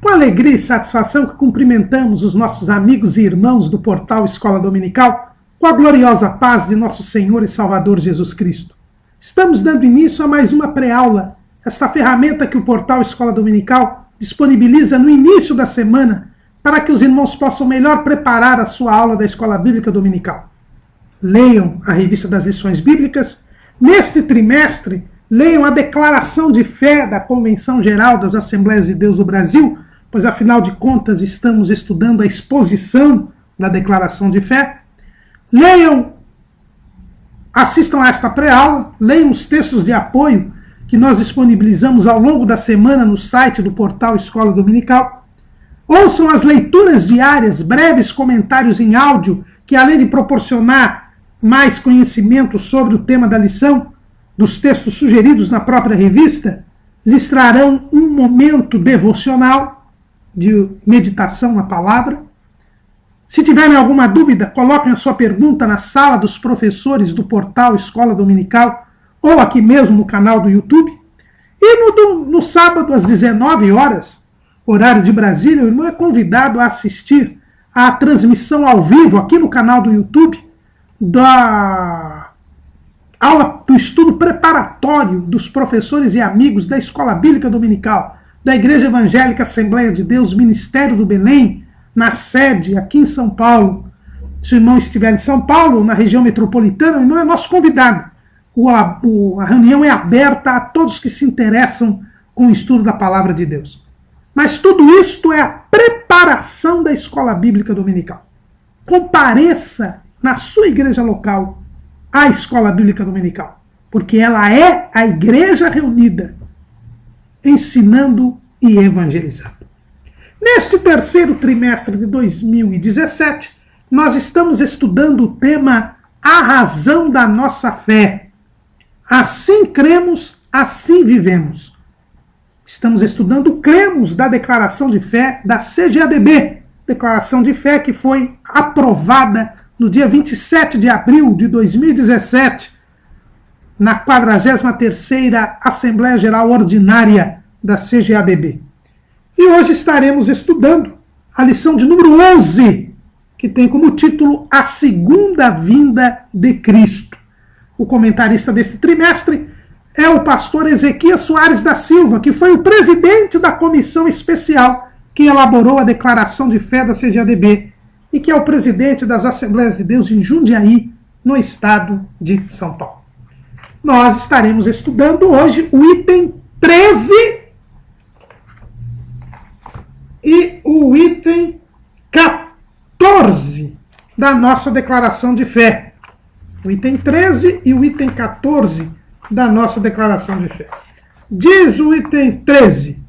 Com alegria e satisfação que cumprimentamos os nossos amigos e irmãos do portal Escola Dominical, com a gloriosa paz de nosso Senhor e Salvador Jesus Cristo. Estamos dando início a mais uma pré-aula, esta ferramenta que o portal Escola Dominical disponibiliza no início da semana para que os irmãos possam melhor preparar a sua aula da Escola Bíblica Dominical. Leiam a Revista das Lições Bíblicas. Neste trimestre, leiam a Declaração de Fé da Convenção Geral das Assembleias de Deus do Brasil, pois afinal de contas estamos estudando a exposição da Declaração de Fé. Leiam, assistam a esta pré-aula, leiam os textos de apoio que nós disponibilizamos ao longo da semana no site do portal Escola Dominical. Ouçam as leituras diárias, breves comentários em áudio, que além de proporcionar mais conhecimento sobre o tema da lição, dos textos sugeridos na própria revista, lhes trarão um momento devocional de meditação na palavra. Se tiverem alguma dúvida, coloquem a sua pergunta na sala dos professores do portal Escola Dominical ou aqui mesmo no canal do YouTube. E no sábado, às 19 horas, horário de Brasília, o irmão é convidado a assistir à transmissão ao vivo aqui no canal do YouTube da aula do estudo preparatório dos professores e amigos da Escola Bíblica Dominical, da Igreja Evangélica Assembleia de Deus, Ministério do Belém, na sede aqui em São Paulo. Se o irmão estiver em São Paulo, na região metropolitana, o irmão é nosso convidado. A reunião é aberta a todos que se interessam com o estudo da Palavra de Deus. Mas tudo isto é a preparação da Escola Bíblica Dominical. Compareça na sua igreja local à Escola Bíblica Dominical, porque ela é a igreja reunida, ensinando e evangelizando. Neste terceiro trimestre de 2017, nós estamos estudando o tema A Razão da Nossa Fé. Assim cremos, assim vivemos. Estamos estudando Cremos da Declaração de Fé da CGADB, Declaração de Fé que foi aprovada no dia 27 de abril de 2017, na 43ª Assembleia Geral Ordinária da CGADB. E hoje estaremos estudando a lição de número 11, que tem como título A Segunda Vinda de Cristo. O comentarista deste trimestre é o pastor Ezequias Soares da Silva, que foi o presidente da comissão especial que elaborou a Declaração de Fé da CGADB e que é o presidente das Assembleias de Deus em Jundiaí, no estado de São Paulo. Nós estaremos estudando hoje o item 13 e o item 14 da nossa Declaração de Fé. O item 13 e o item 14 da nossa Declaração de Fé. Diz o item 13: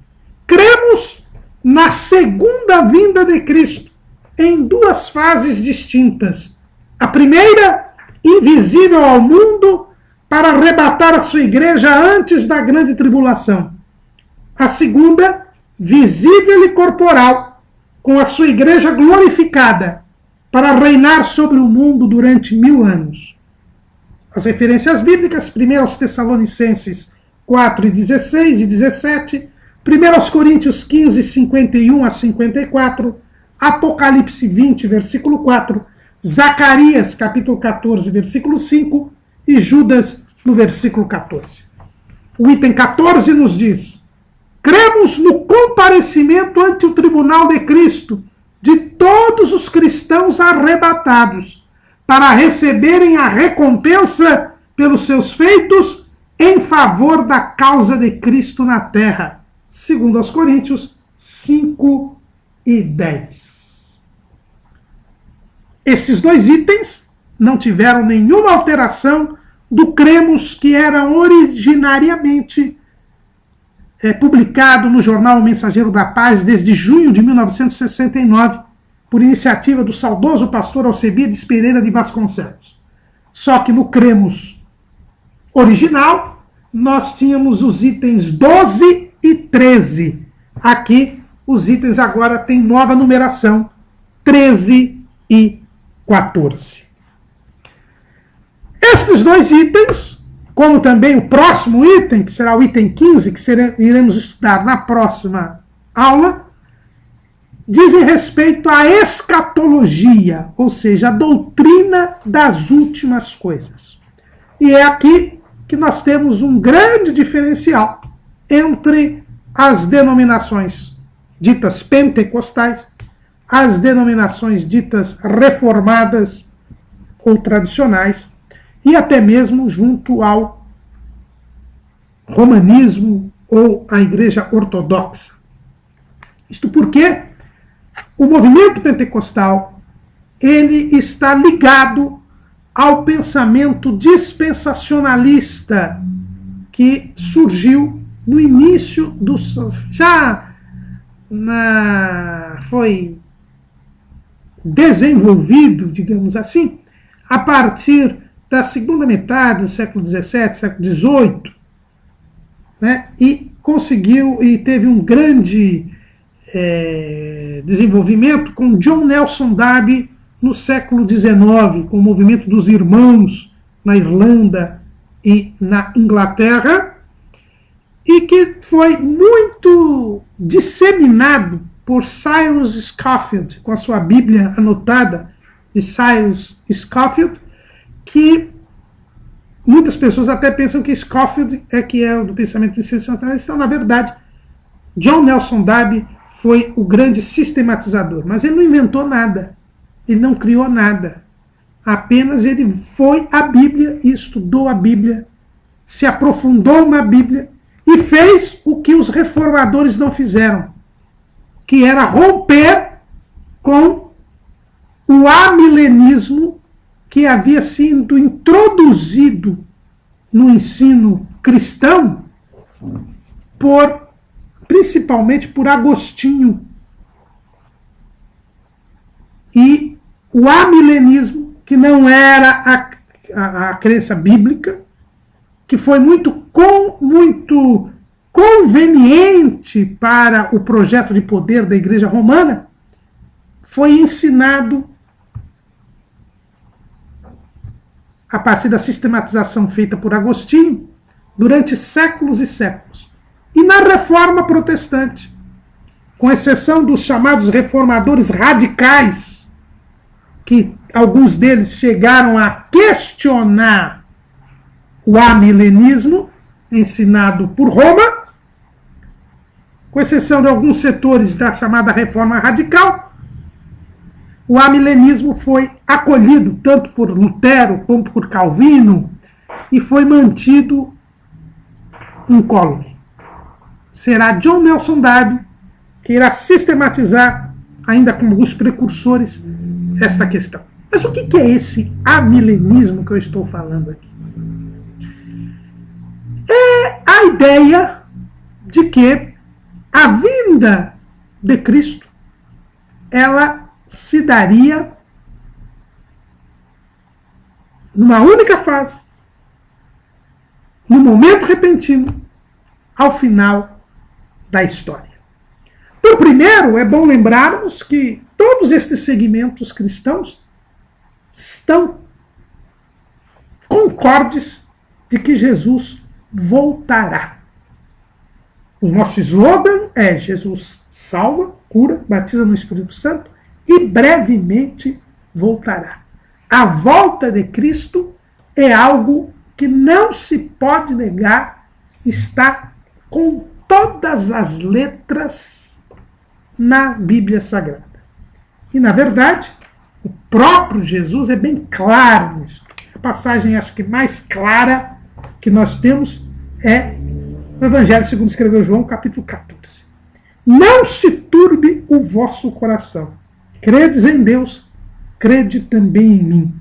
cremos na segunda vinda de Cristo em duas fases distintas. A primeira, invisível ao mundo, para arrebatar a sua igreja antes da grande tribulação. A segunda, visível e corporal, com a sua igreja glorificada, para reinar sobre o mundo durante 1000 anos. As referências bíblicas, 1 aos Tessalonicenses 4:16 e 17, 1 aos Coríntios 15, 51 a 54, Apocalipse 20, versículo 4, Zacarias, capítulo 14, versículo 5, e Judas, no versículo 14. O item 14 nos diz: cremos no comparecimento ante o tribunal de Cristo de todos os cristãos arrebatados, para receberem a recompensa pelos seus feitos em favor da causa de Cristo na terra. Segundo aos Coríntios 5 e 10. Esses dois itens não tiveram nenhuma alteração do cremos que era originariamente publicado no jornal O Mensageiro da Paz desde junho de 1969, por iniciativa do saudoso pastor Alcebiades Pereira de Vasconcelos. Só que no cremos original, nós tínhamos os itens 12 e 13. Aqui, os itens agora têm nova numeração, 13 e 14. Estes dois itens, como também o próximo item, que será o item 15, que iremos estudar na próxima aula, dizem respeito à escatologia, ou seja, a doutrina das últimas coisas. E é aqui que nós temos um grande diferencial entre as denominações ditas pentecostais, as denominações ditas reformadas ou tradicionais, e até mesmo junto ao romanismo ou à Igreja Ortodoxa. Isto porque o movimento pentecostal ele está ligado ao pensamento dispensacionalista que surgiu no início do foi desenvolvido, digamos assim, a partir da segunda metade do século XVII, século XVIII, né, e conseguiu e teve um grande desenvolvimento com John Nelson Darby no século XIX, com o movimento dos irmãos na Irlanda e na Inglaterra, e que foi muito disseminado por Cyrus Scofield, com a sua Bíblia anotada de Cyrus Scofield, que muitas pessoas até pensam que Scofield que é o do pensamento dispensacionalista. Na verdade, John Nelson Darby foi o grande sistematizador, mas ele não inventou nada, ele não criou nada, apenas ele foi à Bíblia e estudou a Bíblia, se aprofundou na Bíblia e fez o que os reformadores não fizeram, que era romper com o amilenismo que havia sido introduzido no ensino cristão principalmente por Agostinho. E o amilenismo, que não era a crença bíblica, que foi muito conveniente para o projeto de poder da Igreja Romana, foi ensinado a partir da sistematização feita por Agostinho durante séculos e séculos. E na Reforma Protestante, com exceção dos chamados reformadores radicais, que alguns deles chegaram a questionar o amilenismo ensinado por Roma, com exceção de alguns setores da chamada Reforma Radical, o amilenismo foi acolhido tanto por Lutero quanto por Calvino e foi mantido incólume. Será John Nelson Darby que irá sistematizar, ainda com alguns precursores, esta questão. Mas o que é esse amilenismo que eu estou falando aqui? É a ideia de que a vinda de Cristo ela se daria numa única fase, num momento repentino, ao final da história. Por primeiro, é bom lembrarmos que todos estes segmentos cristãos estão concordes de que Jesus voltará. O nosso slogan é: Jesus salva, cura, batiza no Espírito Santo e brevemente voltará. A volta de Cristo é algo que não se pode negar, está com todas as letras na Bíblia Sagrada. E, na verdade, o próprio Jesus é bem claro nisso. A passagem, acho que mais clara que nós temos é o Evangelho segundo escreveu João, capítulo 14. Não se turbe o vosso coração. Credes em Deus, crede também em mim.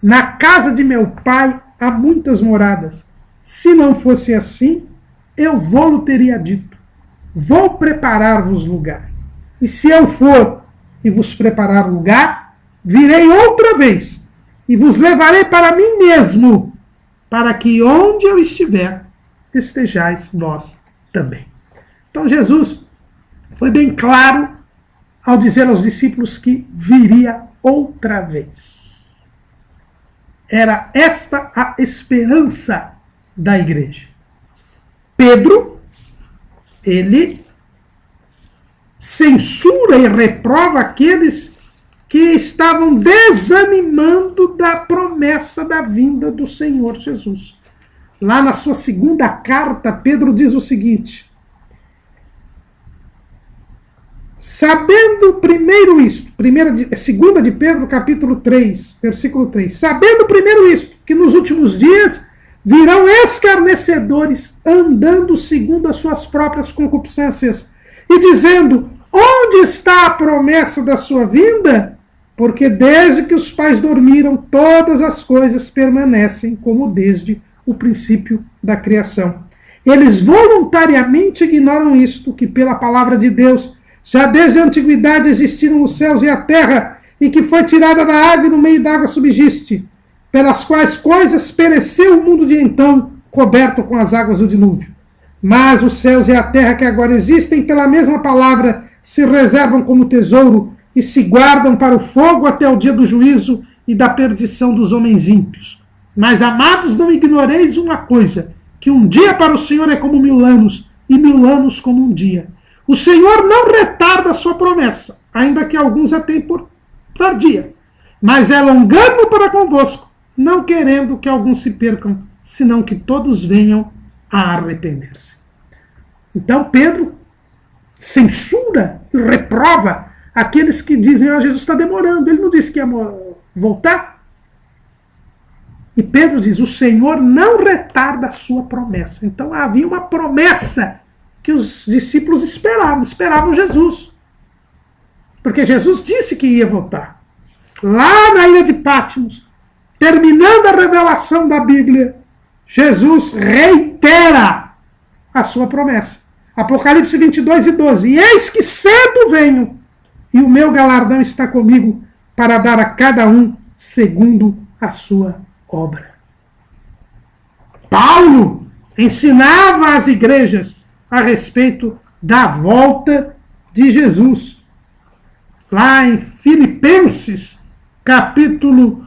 Na casa de meu pai há muitas moradas. Se não fosse assim, eu vou-lo teria dito. Vou preparar-vos lugar. E se eu for e vos preparar lugar, virei outra vez e vos levarei para mim mesmo, para que onde eu estiver, estejais vós também. Então Jesus foi bem claro ao dizer aos discípulos que viria outra vez. Era esta a esperança da igreja. Pedro, ele censura e reprova aqueles que estavam desanimando da promessa da vinda do Senhor Jesus. Lá na sua segunda carta, Pedro diz o seguinte: sabendo primeiro isto, segunda de Pedro, capítulo 3, versículo 3, sabendo primeiro isto, que nos últimos dias virão escarnecedores andando segundo as suas próprias concupiscências e dizendo: onde está a promessa da sua vinda? Porque desde que os pais dormiram, todas as coisas permanecem como desde o princípio da criação. Eles voluntariamente ignoram isto, que pela palavra de Deus, já desde a antiguidade existiram os céus e a terra, e que foi tirada da água e no meio da água subsiste, pelas quais coisas pereceu o mundo de então, coberto com as águas do dilúvio. Mas os céus e a terra que agora existem, pela mesma palavra, se reservam como tesouro e se guardam para o fogo até o dia do juízo e da perdição dos homens ímpios. Mas, amados, não ignoreis uma coisa, que um dia para o Senhor é como 1000 anos, e 1000 anos como um dia. O Senhor não retarda a sua promessa, ainda que alguns a tenham por tardia, mas é longânimo para convosco, não querendo que alguns se percam, senão que todos venham a arrepender-se. Então Pedro censura e reprova aqueles que dizem: Jesus está demorando, ele não disse que ia voltar? E Pedro diz: o Senhor não retarda a sua promessa. Então havia uma promessa que os discípulos esperavam Jesus. Porque Jesus disse que ia voltar. Lá na ilha de Patmos, terminando a revelação da Bíblia, Jesus reitera a sua promessa. Apocalipse 22:12. E eis que cedo venho, e o meu galardão está comigo, para dar a cada um segundo a sua obra. Paulo ensinava às igrejas a respeito da volta de Jesus. Lá em Filipenses, capítulo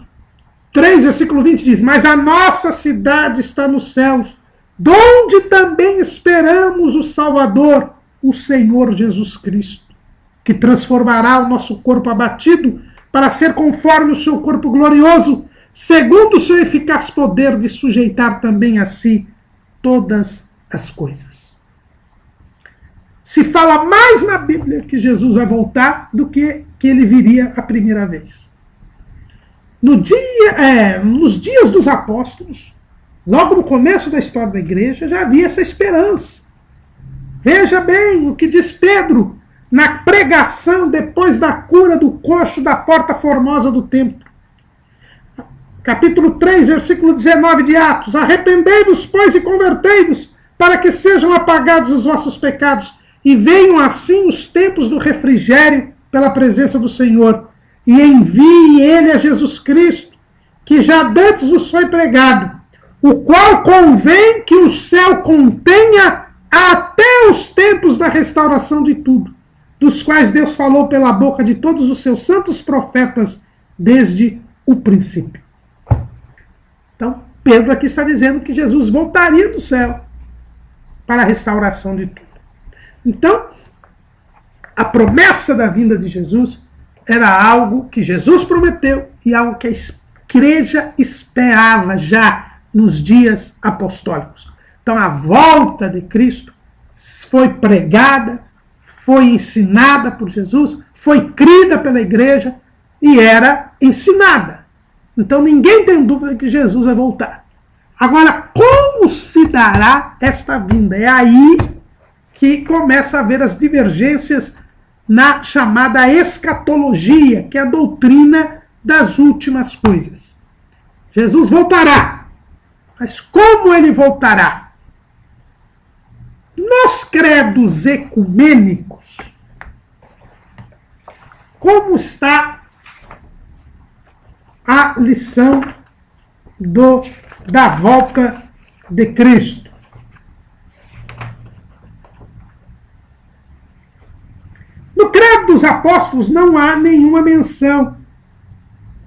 3, versículo 20, diz: mas a nossa cidade está nos céus, donde também esperamos o Salvador, o Senhor Jesus Cristo, que transformará o nosso corpo abatido para ser conforme o seu corpo glorioso, segundo o seu eficaz poder de sujeitar também a si todas as coisas. Se fala mais na Bíblia que Jesus vai voltar do que ele viria a primeira vez. Nos dias dos apóstolos, logo no começo da história da igreja, já havia essa esperança. Veja bem o que diz Pedro na pregação depois da cura do coxo da porta formosa do templo. Capítulo 3, versículo 19 de Atos: arrependei-vos, pois, e convertei-vos, para que sejam apagados os vossos pecados, e venham assim os tempos do refrigério pela presença do Senhor, e envie ele a Jesus Cristo, que já dantes vos foi pregado, o qual convém que o céu contenha até os tempos da restauração de tudo, dos quais Deus falou pela boca de todos os seus santos profetas desde o princípio. Então, Pedro aqui está dizendo que Jesus voltaria do céu para a restauração de tudo. Então, a promessa da vinda de Jesus era algo que Jesus prometeu e algo que a igreja esperava já nos dias apostólicos. Então, a volta de Cristo foi pregada, foi ensinada por Jesus, foi crida pela igreja e era ensinada. Então, ninguém tem dúvida que Jesus vai voltar. Agora, como se dará esta vinda? É aí que começa a haver as divergências na chamada escatologia, que é a doutrina das últimas coisas. Jesus voltará. Mas como ele voltará? Nos credos ecumênicos, como está a lição da volta de Cristo? No credo dos apóstolos não há nenhuma menção.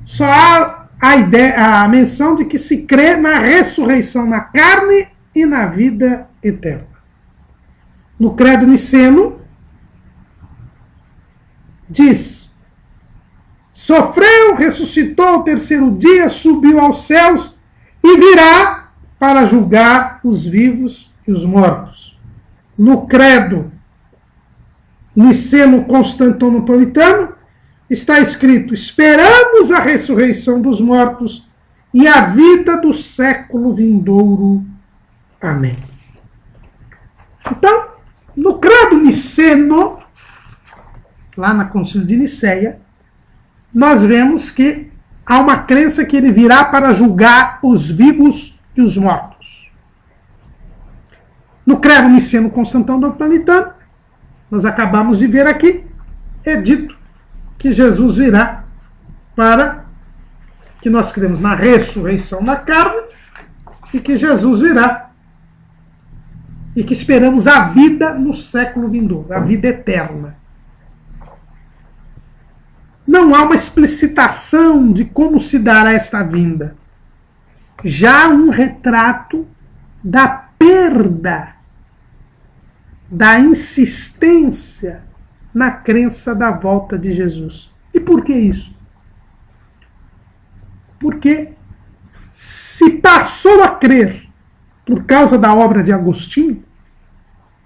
Só há a menção de que se crê na ressurreição na carne e na vida eterna. No credo niceno, diz: sofreu, ressuscitou ao terceiro dia, subiu aos céus e virá para julgar os vivos e os mortos. No credo niceno-constantinopolitano está escrito: esperamos a ressurreição dos mortos e a vida do século vindouro. Amém. Então, no credo niceno, lá na Concílio de Niceia, nós vemos que há uma crença que ele virá para julgar os vivos e os mortos. No credo niceno-constantinopolitano, nós acabamos de ver aqui, é dito que Jesus virá para que nós cremos na ressurreição da carne e que Jesus virá e que esperamos a vida no século vindouro, a vida eterna. Não há uma explicitação de como se dará esta vinda. Já um retrato da perda, da insistência na crença da volta de Jesus. E por que isso? Porque se passou a crer, por causa da obra de Agostinho,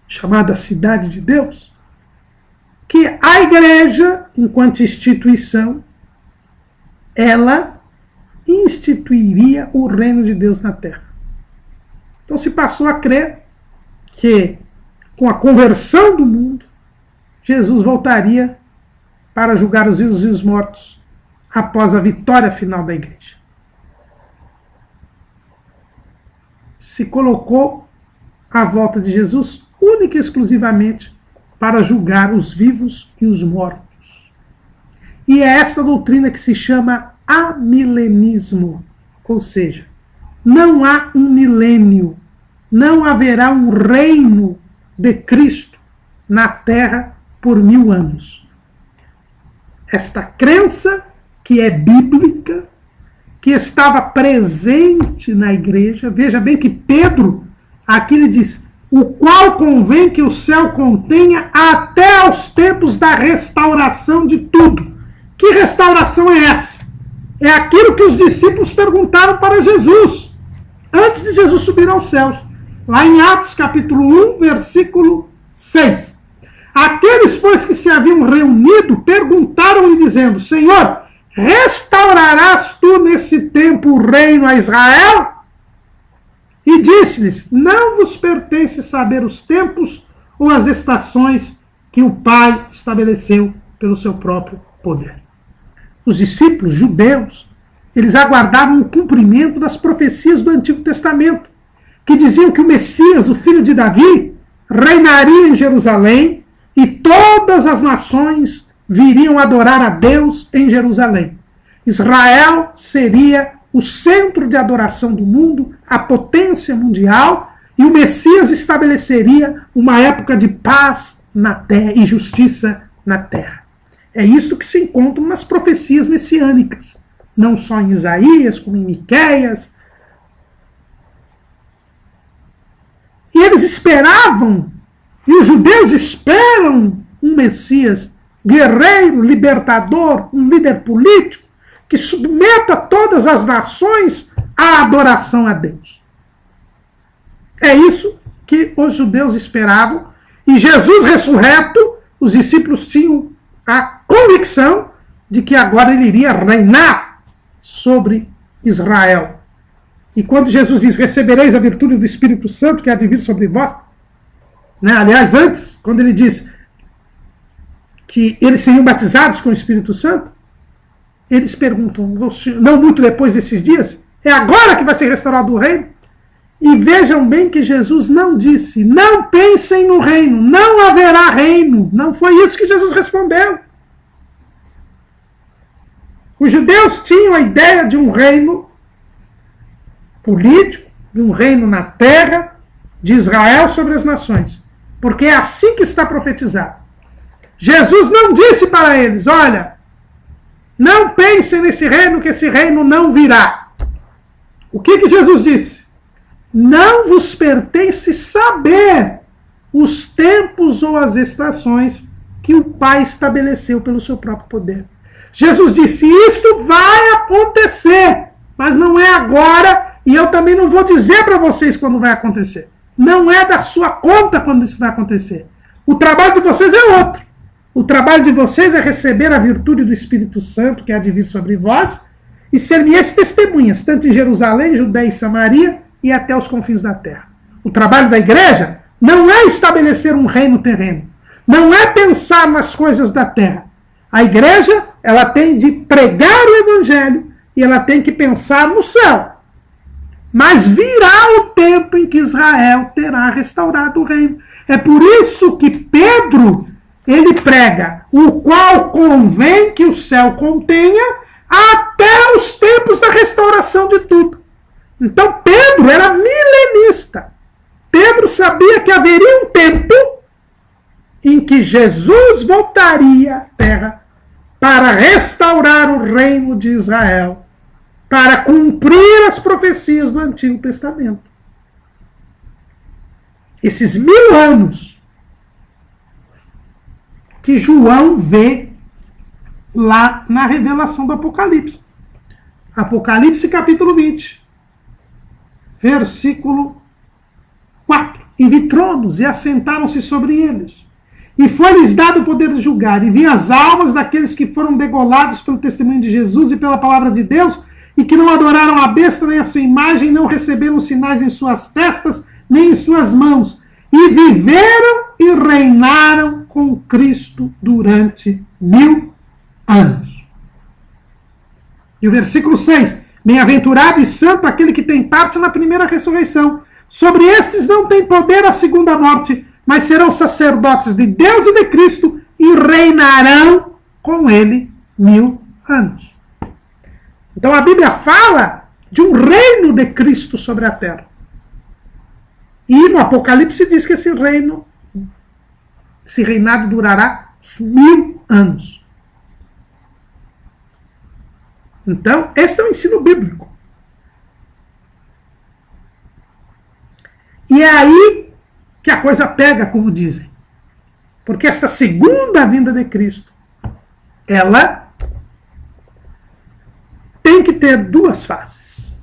chamada Cidade de Deus, que a igreja, enquanto instituição, ela instituiria o reino de Deus na terra. Então se passou a crer que, com a conversão do mundo, Jesus voltaria para julgar os vivos e os mortos após a vitória final da igreja. Se colocou a volta de Jesus única e exclusivamente para julgar os vivos e os mortos. E é esta doutrina que se chama amilenismo, ou seja, não há um milênio, não haverá um reino de Cristo na terra por 1000 anos. Esta crença, que é bíblica, que estava presente na igreja, veja bem que Pedro, aqui ele diz: o qual convém que o céu contenha até aos tempos da restauração de tudo. Que restauração é essa? É aquilo que os discípulos perguntaram para Jesus, antes de Jesus subir aos céus. Lá em Atos capítulo 1, versículo 6. Aqueles, pois, que se haviam reunido, perguntaram-lhe, dizendo: Senhor, restaurarás tu nesse tempo o reino a Israel? E disse-lhes: não vos pertence saber os tempos ou as estações que o Pai estabeleceu pelo seu próprio poder. Os discípulos judeus, eles aguardavam o cumprimento das profecias do Antigo Testamento, que diziam que o Messias, o filho de Davi, reinaria em Jerusalém e todas as nações viriam adorar a Deus em Jerusalém. Israel seria o centro de adoração do mundo, a potência mundial, e o Messias estabeleceria uma época de paz na terra e justiça na terra. É isto que se encontra nas profecias messiânicas, não só em Isaías, como em Miqueias. E eles esperavam, e os judeus esperam um Messias guerreiro, libertador, um líder político, que submeta todas as nações à adoração a Deus. É isso que os judeus esperavam, e Jesus ressurreto, os discípulos tinham a convicção de que agora ele iria reinar sobre Israel. E quando Jesus diz: recebereis a virtude do Espírito Santo que há de vir sobre vós, né? Aliás, antes, quando ele diz que eles seriam batizados com o Espírito Santo, eles perguntam, não muito depois desses dias, é agora que vai ser restaurado o reino? E vejam bem que Jesus não disse: não pensem no reino, não haverá reino. Não foi isso que Jesus respondeu. Os judeus tinham a ideia de um reino político, de um reino na terra, de Israel sobre as nações. Porque é assim que está profetizado. Jesus não disse para eles: olha, não pensem nesse reino, que esse reino não virá. O que Jesus disse? Não vos pertence saber os tempos ou as estações que o Pai estabeleceu pelo seu próprio poder. Jesus disse, isto vai acontecer, mas não é agora, e eu também não vou dizer para vocês quando vai acontecer. Não é da sua conta quando isso vai acontecer. O trabalho de vocês é outro. O trabalho de vocês é receber a virtude do Espírito Santo, que há de vir sobre vós, e ser-me-eis testemunhas, tanto em Jerusalém, Judeia e Samaria, e até os confins da terra. O trabalho da igreja não é estabelecer um reino terreno. Não é pensar nas coisas da terra. A igreja, ela tem de pregar o evangelho e ela tem que pensar no céu. Mas virá o tempo em que Israel terá restaurado o reino. É por isso que Pedro, ele prega, o qual convém que o céu contenha até os tempos da restauração de tudo. Então Pedro era milenista. Pedro sabia que haveria um tempo em que Jesus voltaria à terra para restaurar o reino de Israel, para cumprir as profecias do Antigo Testamento. Esses 1000 anos que João vê lá na revelação do Apocalipse. Apocalipse capítulo 20, versículo 4. E vi tronos e assentaram-se sobre eles. E foi-lhes dado o poder de julgar. E vi as almas daqueles que foram degolados pelo testemunho de Jesus e pela palavra de Deus, e que não adoraram a besta nem a sua imagem, não receberam sinais em suas testas, nem em suas mãos. E viveram e reinaram com Cristo durante 1000 anos. E o versículo 6. Bem-aventurado e santo aquele que tem parte na primeira ressurreição. Sobre estes não tem poder a segunda morte, mas serão sacerdotes de Deus e de Cristo e reinarão com ele 1000 anos. Então a Bíblia fala de um reino de Cristo sobre a terra. E no Apocalipse diz que esse reinado durará 1000 anos. Então, este é o ensino bíblico. E é aí que a coisa pega, como dizem. Porque esta segunda vinda de Cristo, ela tem que ter 2 fases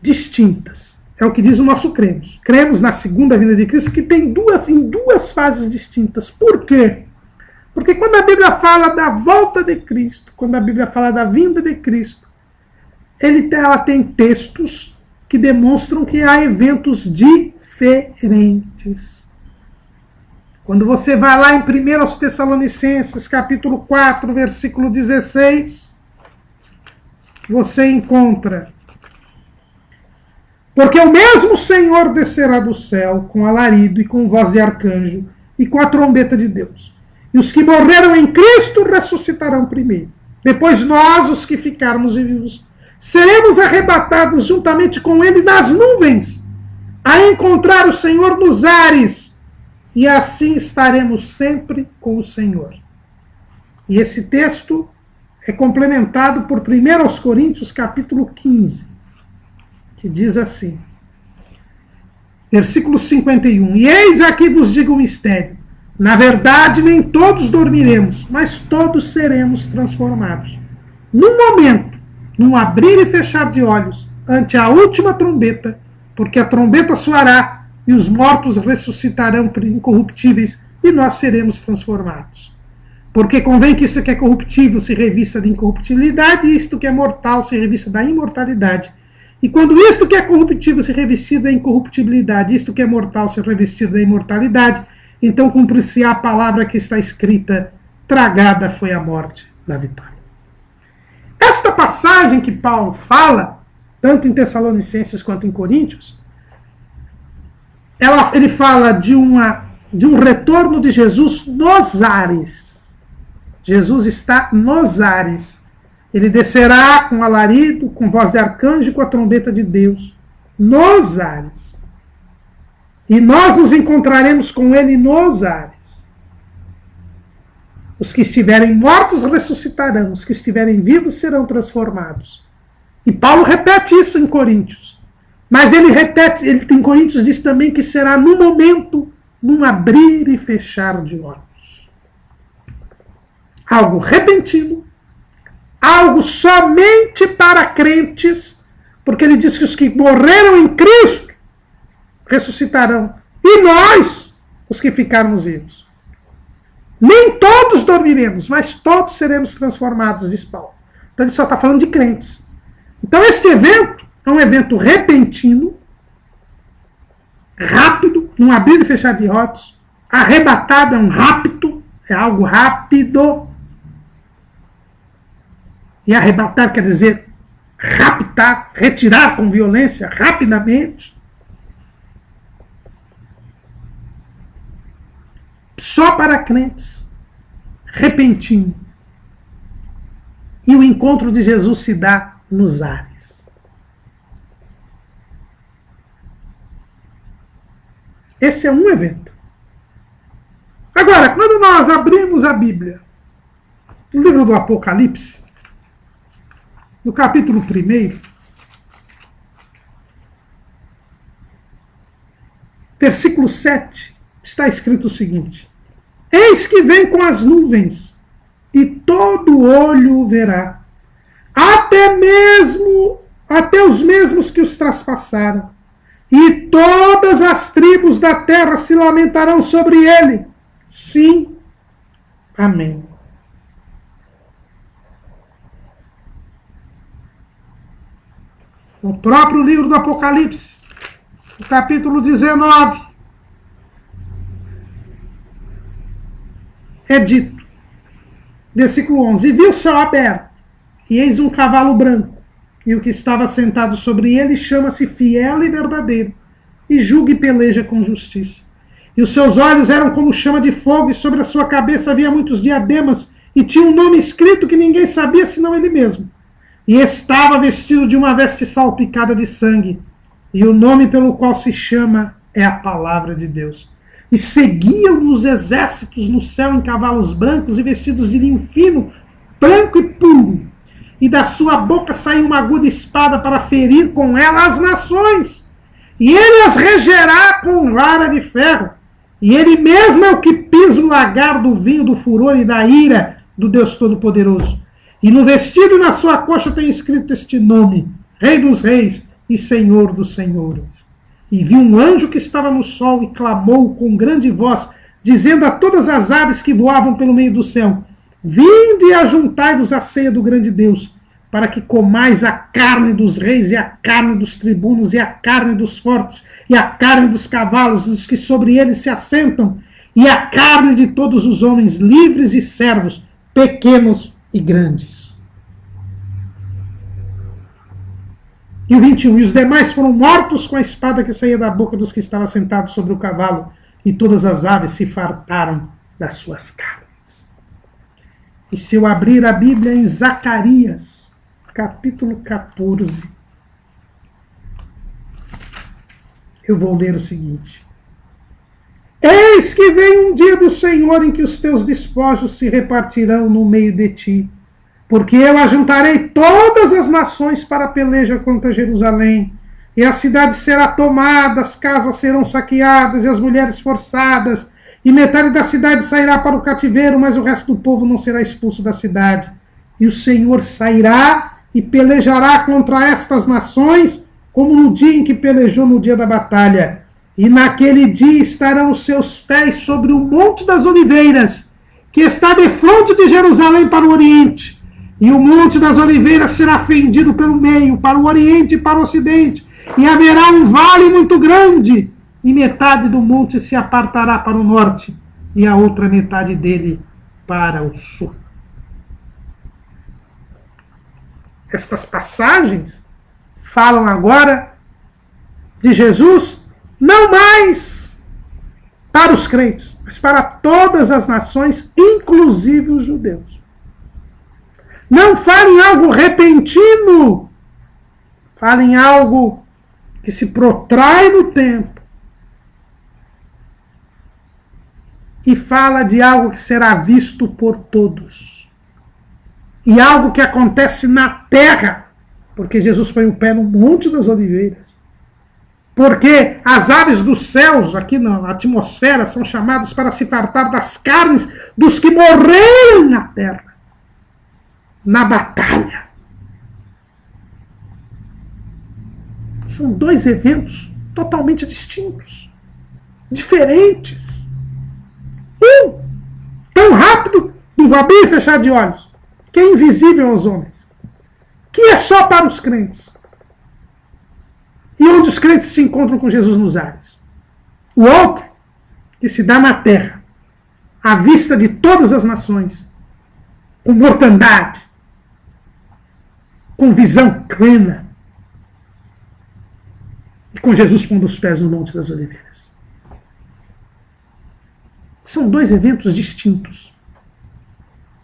distintas. É o que diz o nosso cremos. Cremos na segunda vinda de Cristo que tem em duas fases distintas. Por quê? Porque quando a Bíblia fala da volta de Cristo, quando a Bíblia fala da vinda de Cristo, ela tem textos que demonstram que há eventos diferentes. Quando você vai lá em 1 Tessalonicenses, capítulo 4, versículo 16, você encontra: porque o mesmo Senhor descerá do céu com alarido e com voz de arcanjo e com a trombeta de Deus. E os que morreram em Cristo ressuscitarão primeiro. Depois nós, os que ficarmos vivos, seremos arrebatados juntamente com ele nas nuvens, a encontrar o Senhor nos ares, e assim estaremos sempre com o Senhor. E esse texto é complementado por 1 Coríntios capítulo 15, que diz assim, versículo 51, e eis aqui vos digo um mistério, na verdade nem todos dormiremos, mas todos seremos transformados. Num momento, num abrir e fechar de olhos, ante a última trombeta, porque a trombeta soará, e os mortos ressuscitarão incorruptíveis, e nós seremos transformados. Porque convém que isto que é corruptível se revista de incorruptibilidade, e isto que é mortal se revista da imortalidade. E quando isto que é corruptível se revestir da incorruptibilidade, isto que é mortal se revestir da imortalidade, então cumprir-se a palavra que está escrita, tragada foi a morte da vitória. Esta passagem que Paulo fala, tanto em Tessalonicenses quanto em Coríntios, ele fala de um retorno de Jesus nos ares. Jesus está nos ares. Ele descerá com alarido, com voz de arcanjo e com a trombeta de Deus, nos ares. E nós nos encontraremos com ele nos ares. Os que estiverem mortos ressuscitarão, os que estiverem vivos serão transformados. E Paulo repete isso em Coríntios. Mas ele em Coríntios diz também que será num momento, num abrir e fechar de olhos. algo repentino, algo somente para crentes, porque ele diz que os que morreram em Cristo ressuscitarão, e nós, os que ficarmos vivos. Nem todos dormiremos, mas todos seremos transformados, diz Paulo. Então ele só está falando de crentes. Então este evento é um evento repentino, rápido, num abrir e fechar de olhos. Arrebatado é um rapto, é algo rápido. E arrebatar quer dizer raptar, retirar com violência, rapidamente. Só para crentes, repentino. E o encontro de Jesus se dá nos ares. Esse é um evento. Agora, quando nós abrimos a Bíblia, no livro do Apocalipse, no capítulo 1, versículo 7, está escrito o seguinte: eis que vem com as nuvens, e todo olho o verá, até os mesmos que os traspassaram, e todas as tribos da terra se lamentarão sobre ele. Sim, amém. No próprio livro do Apocalipse, no capítulo 19, é dito, versículo 11: e viu o céu aberto, e eis um cavalo branco, e o que estava sentado sobre ele chama-se Fiel e Verdadeiro, e julga e peleja com justiça. E os seus olhos eram como chama de fogo, e sobre a sua cabeça havia muitos diademas, e tinha um nome escrito que ninguém sabia senão ele mesmo. E estava vestido de uma veste salpicada de sangue, e o nome pelo qual se chama é a Palavra de Deus. E seguiam-no os exércitos no céu em cavalos brancos e vestidos de linho fino, branco e puro. E da sua boca saiu uma aguda espada para ferir com ela as nações. E ele as regerá com vara de ferro. E ele mesmo é o que pisa o lagar do vinho do furor e da ira do Deus Todo-Poderoso. E no vestido e na sua coxa tem escrito este nome: Rei dos Reis e Senhor dos Senhores. E vi um anjo que estava no sol e clamou com grande voz, dizendo a todas as aves que voavam pelo meio do céu: vinde e ajuntai-vos à ceia do grande Deus, para que comais a carne dos reis, e a carne dos tribunos, e a carne dos fortes, e a carne dos cavalos, dos que sobre eles se assentam, e a carne de todos os homens, livres e servos, pequenos e grandes. E o 21, e os demais foram mortos com a espada que saía da boca dos que estavam sentados sobre o cavalo, e todas as aves se fartaram das suas carnes. E se eu abrir a Bíblia em Zacarias, capítulo 14, eu vou ler o seguinte: eis que vem um dia do Senhor em que os teus despojos se repartirão no meio de ti, porque eu ajuntarei todas as nações para a peleja contra Jerusalém, e a cidade será tomada, as casas serão saqueadas, e as mulheres forçadas, e metade da cidade sairá para o cativeiro, mas o resto do povo não será expulso da cidade. E o Senhor sairá e pelejará contra estas nações, como no dia em que pelejou no dia da batalha. E naquele dia estarão os seus pés sobre o Monte das Oliveiras, que está defronte de Jerusalém para o oriente. E o Monte das Oliveiras será fendido pelo meio, para o oriente e para o ocidente. E haverá um vale muito grande, e metade do monte se apartará para o norte, e a outra metade dele para o sul. Estas passagens falam agora de Jesus, não mais para os crentes, mas para todas as nações, inclusive os judeus. Não fala em algo repentino, fala em algo que se protrai no tempo, e fala de algo que será visto por todos, e algo que acontece na terra, porque Jesus põe o pé no Monte das Oliveiras, Porque as aves dos céus, aqui na atmosfera, são chamadas para se fartar das carnes dos que morreram na terra, na batalha. São dois eventos totalmente distintos, diferentes. Um, tão rápido, não vou abrir e fechar de olhos, que é invisível aos homens, que é só para os crentes. E onde os crentes se encontram com Jesus nos ares. O outro, que se dá na terra, à vista de todas as nações, com mortandade, com visão plena, e com Jesus pondo os pés no Monte das Oliveiras. São dois eventos distintos.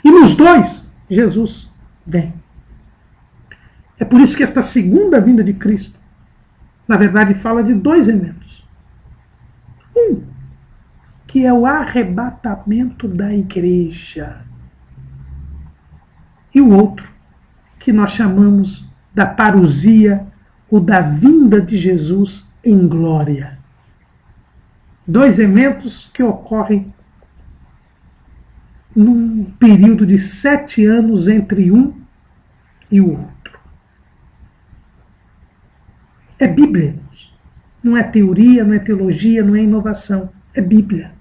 E nos dois, Jesus vem. É por isso que esta segunda vinda de Cristo, na verdade, fala de dois eventos. Um, que é o arrebatamento da igreja. E o outro, que nós chamamos da parousia, ou da vinda de Jesus em glória. Dois eventos que ocorrem num período de 7 anos entre um e o outro. É Bíblia, irmãos. Não é teoria, não é teologia, não é inovação. É Bíblia.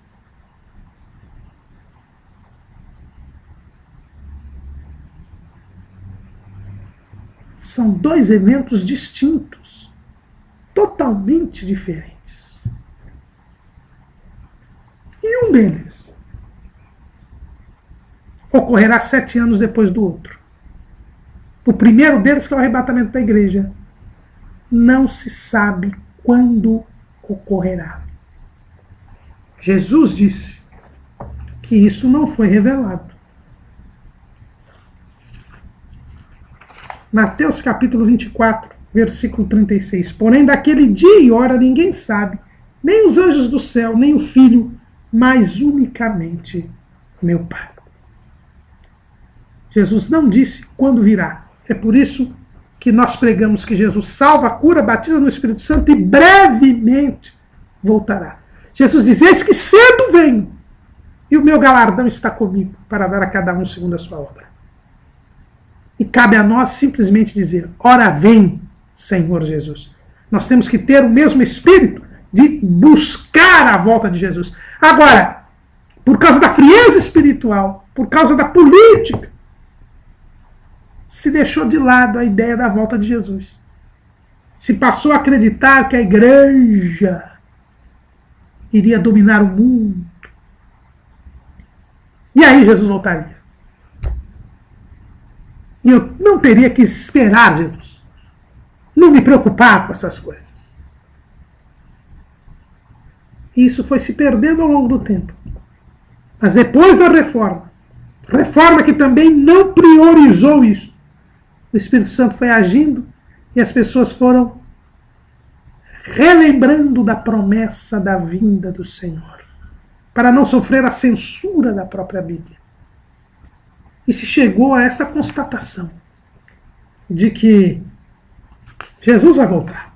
São dois eventos distintos, totalmente diferentes. E um deles ocorrerá 7 anos depois do outro. O primeiro deles, que é o arrebatamento da igreja, não se sabe quando ocorrerá. Jesus disse que isso não foi revelado. Mateus capítulo 24, versículo 36. Porém, daquele dia e hora ninguém sabe, nem os anjos do céu, nem o Filho, mas unicamente meu Pai. Jesus não disse quando virá. É por isso que nós pregamos que Jesus salva, cura, batiza no Espírito Santo e brevemente voltará. Jesus diz: eis que cedo venho, e o meu galardão está comigo, para dar a cada um segundo a sua obra. E cabe a nós simplesmente dizer: ora vem, Senhor Jesus. Nós temos que ter o mesmo espírito de buscar a volta de Jesus. Agora, por causa da frieza espiritual, por causa da política, se deixou de lado a ideia da volta de Jesus. Se passou a acreditar que a igreja iria dominar o mundo. E aí Jesus voltaria. E eu não teria que esperar Jesus. Não me preocupar com essas coisas. Isso foi se perdendo ao longo do tempo. Mas depois da reforma que também não priorizou isso, o Espírito Santo foi agindo e as pessoas foram relembrando da promessa da vinda do Senhor, para não sofrer a censura da própria Bíblia. E se chegou a essa constatação de que Jesus vai voltar.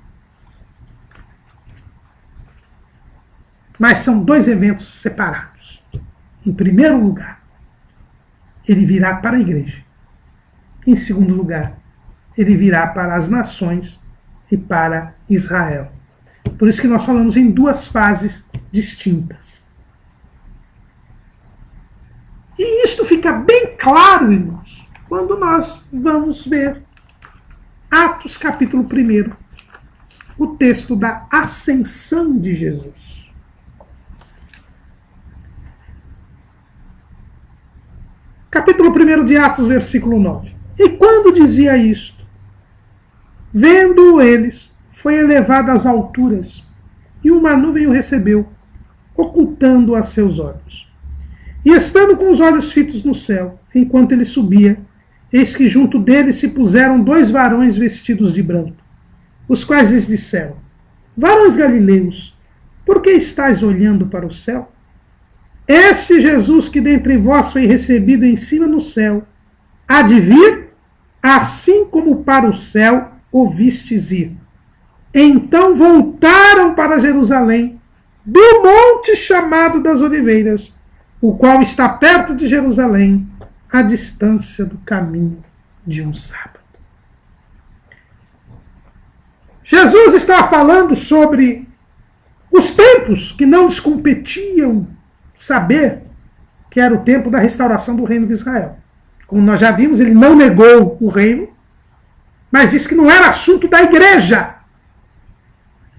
Mas são dois eventos separados. Em primeiro lugar, ele virá para a igreja. Em segundo lugar, ele virá para as nações e para Israel. Por isso que nós falamos em duas fases distintas. E isto fica bem claro, irmãos, quando nós vamos ver Atos capítulo 1, o texto da ascensão de Jesus. Capítulo 1 de Atos, versículo 9. E quando dizia isto, vendo eles, foi elevado às alturas, e uma nuvem o recebeu, ocultando-o a seus olhos. E estando com os olhos fitos no céu, enquanto ele subia, eis que junto dele se puseram 2 varões vestidos de branco, os quais lhes disseram: varões galileus, por que estáis olhando para o céu? Este Jesus que dentre vós foi recebido em cima no céu, há de vir, assim como para o céu o vistes ir. Então voltaram para Jerusalém, do monte chamado das Oliveiras, o qual está perto de Jerusalém, à distância do caminho de um sábado. Jesus estava falando sobre os tempos que não lhes competiam saber que era o tempo da restauração do reino de Israel. Como nós já vimos, ele não negou o reino, mas disse que não era assunto da igreja.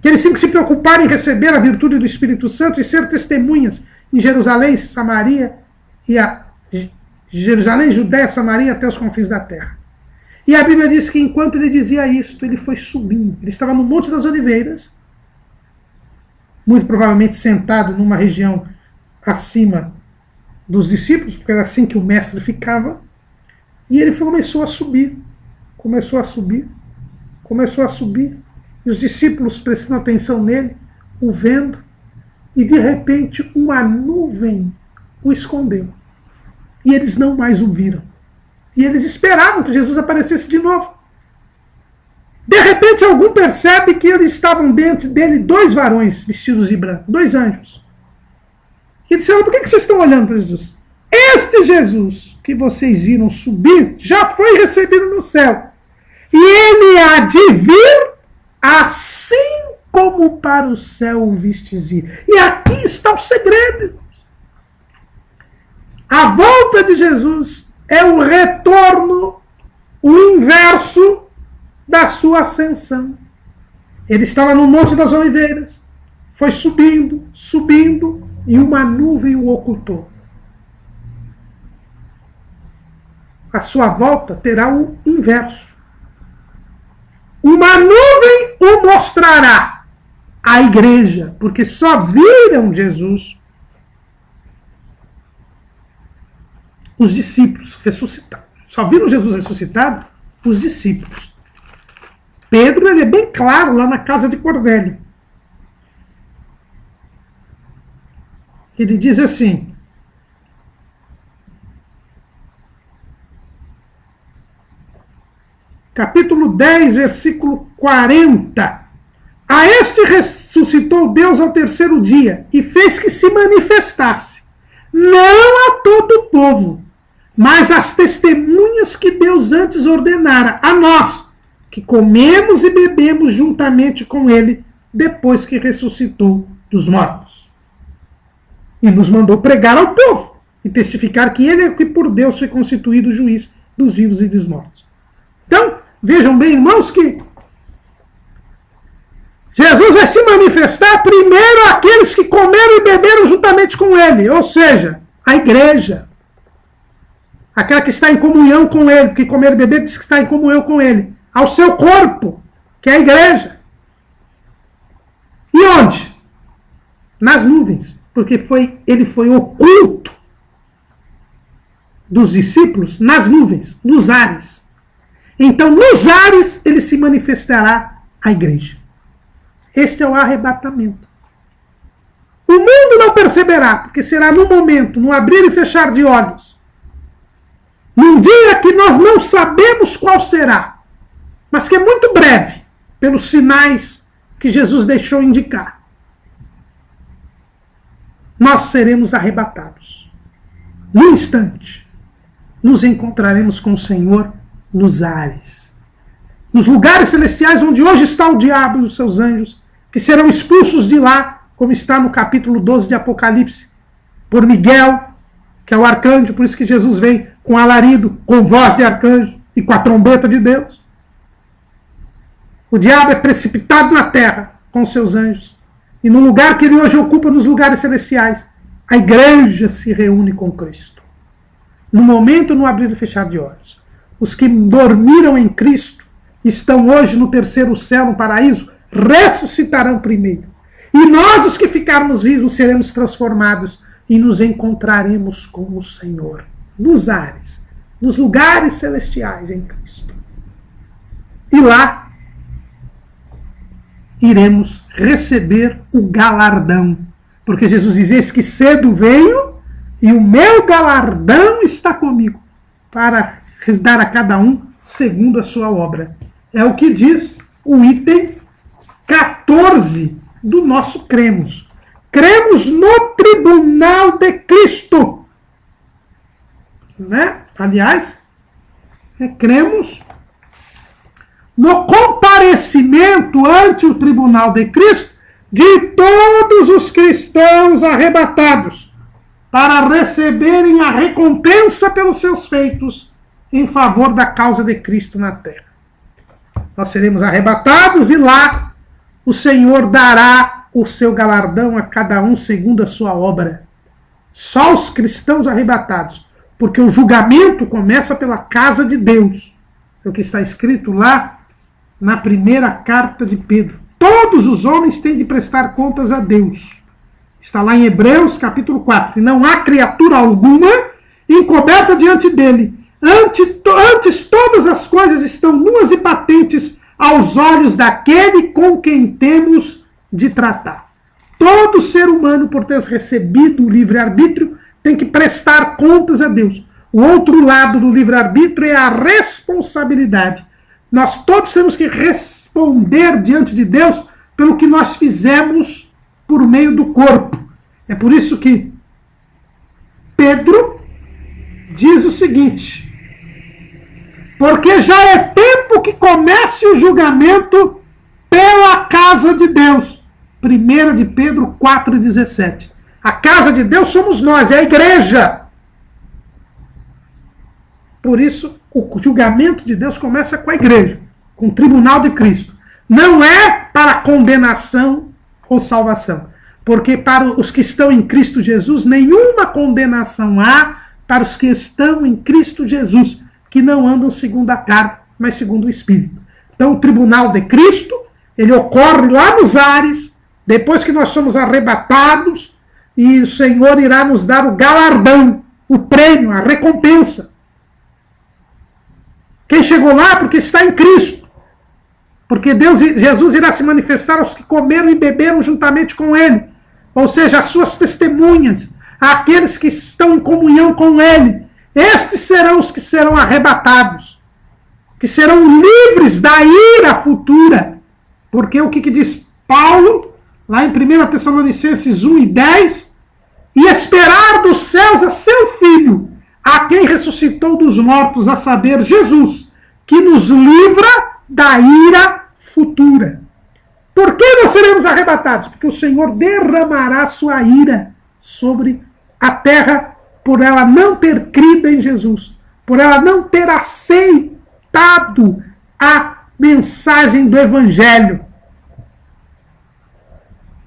Que eles tinham que se preocupar em receber a virtude do Espírito Santo e ser testemunhas em Jerusalém, Samaria, Jerusalém, Judéia, Samaria, até os confins da terra. E a Bíblia diz que enquanto ele dizia isto, ele foi subindo. Ele estava no Monte das Oliveiras, muito provavelmente sentado numa região acima dos discípulos, porque era assim que o mestre ficava, e ele começou a subir, começou a subir, começou a subir, e os discípulos prestando atenção nele, o vendo, e de repente uma nuvem o escondeu. E eles não mais o viram. E eles esperavam que Jesus aparecesse de novo. De repente algum percebe que eles estavam dentro dele 2 varões vestidos de branco, 2 anjos. E disseram: por que vocês estão olhando para Jesus? Este Jesus que vocês viram subir já foi recebido no céu. E ele há de vir assim como para o céu o vistes ir. E aqui está o segredo. A volta de Jesus é o retorno, o inverso da sua ascensão. Ele estava no Monte das Oliveiras, foi subindo, subindo, e uma nuvem o ocultou. A sua volta terá o inverso. Uma nuvem o mostrará à igreja, porque só viram Jesus os discípulos ressuscitados. Só viram Jesus ressuscitado os discípulos. Pedro, ele é bem claro lá na casa de Cornélio. Ele diz assim: capítulo 10, versículo 40. A este ressuscitou Deus ao 3º dia e fez que se manifestasse, não a todo o povo, mas às testemunhas que Deus antes ordenara, a nós, que comemos e bebemos juntamente com ele, depois que ressuscitou dos mortos. E nos mandou pregar ao povo e testificar que ele é que por Deus foi constituído juiz dos vivos e dos mortos. Então, vejam bem, irmãos, que Jesus vai se manifestar primeiro àqueles que comeram e beberam juntamente com ele, ou seja, a igreja. Aquela que está em comunhão com ele, porque comer e beber diz que está em comunhão com ele. Ao seu corpo, que é a igreja. E onde? Nas nuvens, porque ele foi oculto dos discípulos nas nuvens, nos ares. Então, nos ares, ele se manifestará à igreja. Este é o arrebatamento. O mundo não perceberá, porque será no momento, no abrir e fechar de olhos, num dia que nós não sabemos qual será, mas que é muito breve, pelos sinais que Jesus deixou indicar. Nós seremos arrebatados. No instante, nos encontraremos com o Senhor nos ares. Nos lugares celestiais onde hoje está o diabo e os seus anjos, que serão expulsos de lá, como está no capítulo 12 de Apocalipse, por Miguel, que é o arcanjo, por isso que Jesus vem com alarido, com voz de arcanjo e com a trombeta de Deus. O diabo é precipitado na terra com os seus anjos. E no lugar que ele hoje ocupa, nos lugares celestiais, a igreja se reúne com Cristo. No momento, no abrir e fechar de olhos. Os que dormiram em Cristo estão hoje no 3º céu, no paraíso, ressuscitarão primeiro. E nós, os que ficarmos vivos, seremos transformados e nos encontraremos com o Senhor, nos ares, nos lugares celestiais em Cristo. E lá iremos receber o galardão. Porque Jesus diz: eis que cedo venho e o meu galardão está comigo, para dar a cada um segundo a sua obra. É o que diz o item 14 do nosso cremos. Cremos no tribunal de Cristo. Né? Aliás, cremos no comparecimento ante o tribunal de Cristo de todos os cristãos arrebatados, para receberem a recompensa pelos seus feitos em favor da causa de Cristo na terra. Nós seremos arrebatados e lá o Senhor dará o seu galardão a cada um segundo a sua obra. Só os cristãos arrebatados, porque o julgamento começa pela casa de Deus. É o que está escrito lá na primeira carta de Pedro. Todos os homens têm de prestar contas a Deus. Está lá em Hebreus capítulo 4. E não há criatura alguma encoberta diante dele. Antes todas as coisas estão nuas e patentes aos olhos daquele com quem temos de tratar. Todo ser humano, por ter recebido o livre-arbítrio, tem que prestar contas a Deus. O outro lado do livre-arbítrio é a responsabilidade. Nós todos temos que responder diante de Deus pelo que nós fizemos por meio do corpo. É por isso que Pedro diz o seguinte: porque já é tempo que comece o julgamento pela casa de Deus. 1 de Pedro 4,17. A casa de Deus somos nós, é a igreja. Por isso, o julgamento de Deus começa com a igreja, com o tribunal de Cristo. Não é para condenação ou salvação. Porque para os que estão em Cristo Jesus, nenhuma condenação há para os que estão em Cristo Jesus, que não andam segundo a carne, mas segundo o Espírito. Então, o tribunal de Cristo, ele ocorre lá nos ares, depois que nós somos arrebatados, e o Senhor irá nos dar o galardão, o prêmio, a recompensa. Quem chegou lá porque está em Cristo. Porque Jesus irá se manifestar aos que comeram e beberam juntamente com Ele. Ou seja, as suas testemunhas, aqueles que estão em comunhão com Ele. Estes serão os que serão arrebatados, que serão livres da ira futura. Porque o que diz Paulo, lá em 1 Tessalonicenses 1:10, e esperar dos céus a seu Filho, a quem ressuscitou dos mortos, a saber, Jesus, que nos livra da ira futura. Por que nós seremos arrebatados? Porque o Senhor derramará sua ira sobre a terra, por ela não ter crido em Jesus, por ela não ter aceitado a mensagem do Evangelho.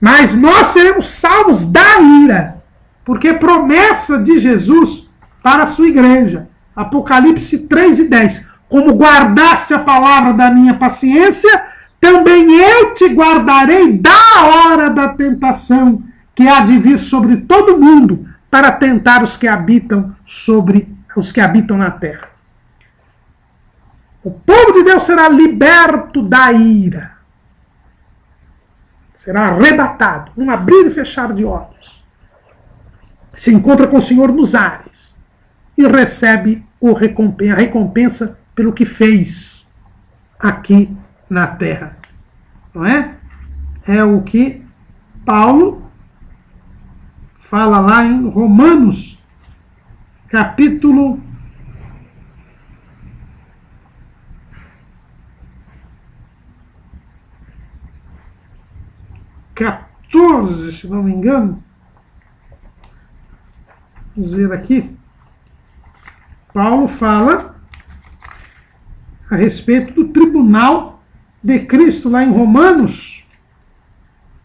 Mas nós seremos salvos da ira, porque é promessa de Jesus para a sua igreja. Apocalipse 3:10. Como guardaste a palavra da minha paciência, também eu te guardarei da hora da tentação, que há de vir sobre todo mundo, para tentar os que habitam na terra. O povo de Deus será liberto da ira. Será arrebatado, num abrir e fechar de olhos. Se encontra com o Senhor nos ares e recebe a recompensa pelo que fez aqui na terra. Não é? É o que Paulo fala lá em Romanos, capítulo 14, se não me engano. Vamos ver aqui. Paulo fala a respeito do tribunal de Cristo lá em Romanos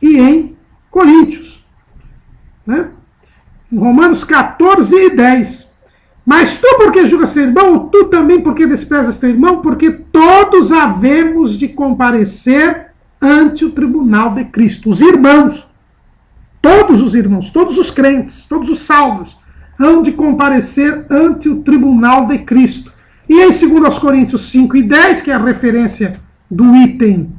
e em Coríntios. Né? Em Romanos 14:10. Mas tu porque julgas teu irmão, ou tu também porque desprezas teu irmão, porque todos havemos de comparecer ante o tribunal de Cristo. Os irmãos, todos os crentes, todos os salvos, hão de comparecer ante o tribunal de Cristo. E em 2 Coríntios 5:10, que é a referência do item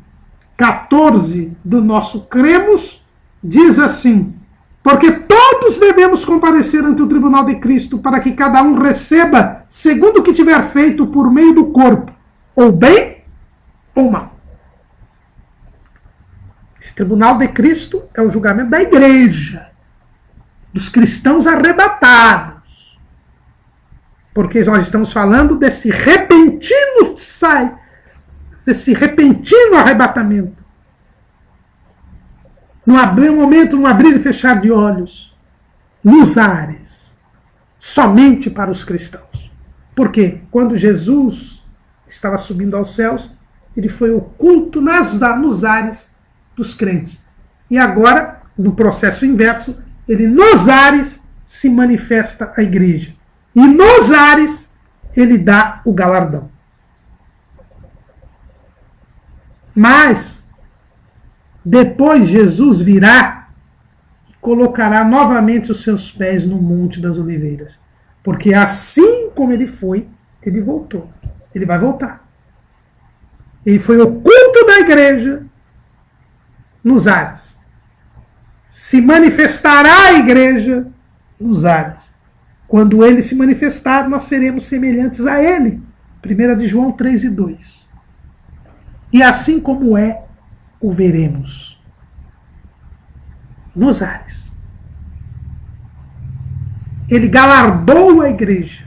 14 do nosso cremos, diz assim: porque todos devemos comparecer ante o tribunal de Cristo, para que cada um receba segundo o que tiver feito por meio do corpo, ou bem ou mal. Esse tribunal de Cristo é o julgamento da igreja, dos cristãos arrebatados. Porque nós estamos falando desse repentino arrebatamento. Num momento, num abrir e fechar de olhos, nos ares, somente para os cristãos. Por quê? Quando Jesus estava subindo aos céus, ele foi oculto nos ares dos crentes. E agora, no processo inverso, ele nos ares se manifesta a igreja. E nos ares ele dá o galardão. Mas depois Jesus virá e colocará novamente os seus pés no Monte das Oliveiras. Porque assim como ele foi, ele voltou. Ele vai voltar. Ele foi oculto da igreja nos ares. Se manifestará a igreja nos ares. Quando ele se manifestar, nós seremos semelhantes a ele. 1 de João 3:2. E assim como é, o veremos nos ares. Ele galardoa a igreja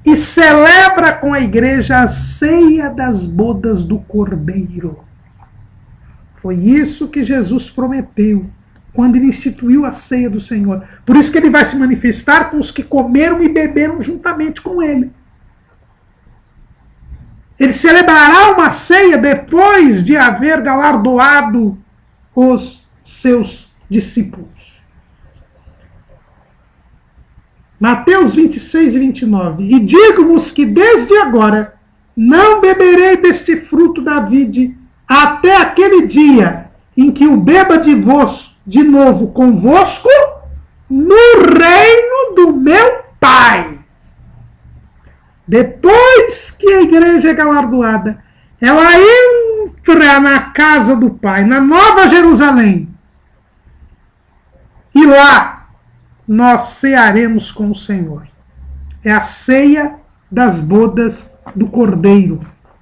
e celebra com a igreja a ceia das bodas do Cordeiro. Foi isso que Jesus prometeu quando ele instituiu a ceia do Senhor. Por isso que ele vai se manifestar com os que comeram e beberam juntamente com ele. Ele celebrará uma ceia depois de haver galardoado os seus discípulos. Mateus 26 e 29. E digo-vos que desde agora não beberei deste fruto da vide até aquele dia em que o beba de novo convosco no reino do meu Pai. Depois que a igreja é galardoada, ela entra na casa do Pai, na Nova Jerusalém. E lá nós cearemos com o Senhor. É a ceia das bodas do Cordeiro,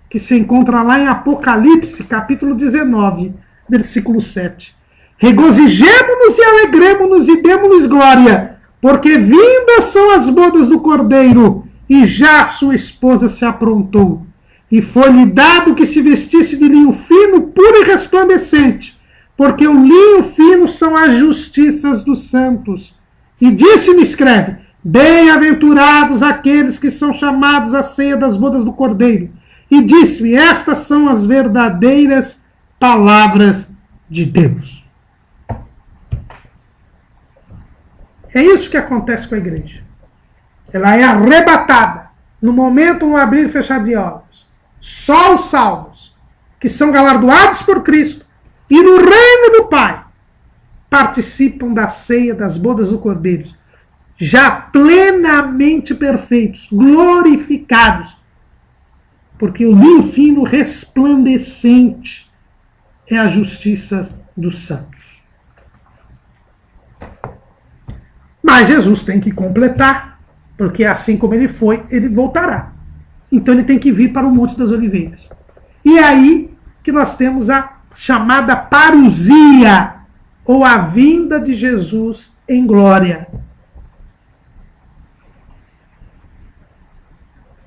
que se encontra lá em Apocalipse, capítulo 19, versículo 7. Regozijemo-nos e alegremo-nos e demo-nos glória, porque vindas são as bodas do Cordeiro, e já sua esposa se aprontou. E foi-lhe dado que se vestisse de linho fino, puro e resplandecente, porque o linho fino são as justiças dos santos. E disse-me, escreve, bem-aventurados aqueles que são chamados à ceia das bodas do Cordeiro. E disse-me, estas são as verdadeiras palavras de Deus. É isso que acontece com a igreja. Ela é arrebatada no momento no abrir e fechar de olhos. Só os salvos, que são galardoados por Cristo e no reino do Pai, participam da ceia das bodas do Cordeiro, já plenamente perfeitos, glorificados, porque o linho fino resplandecente é a justiça dos santos. Mas Jesus tem que completar, porque assim como ele foi, ele voltará. Então ele tem que vir para o Monte das Oliveiras. E é aí que nós temos a chamada parousia, ou a vinda de Jesus em glória.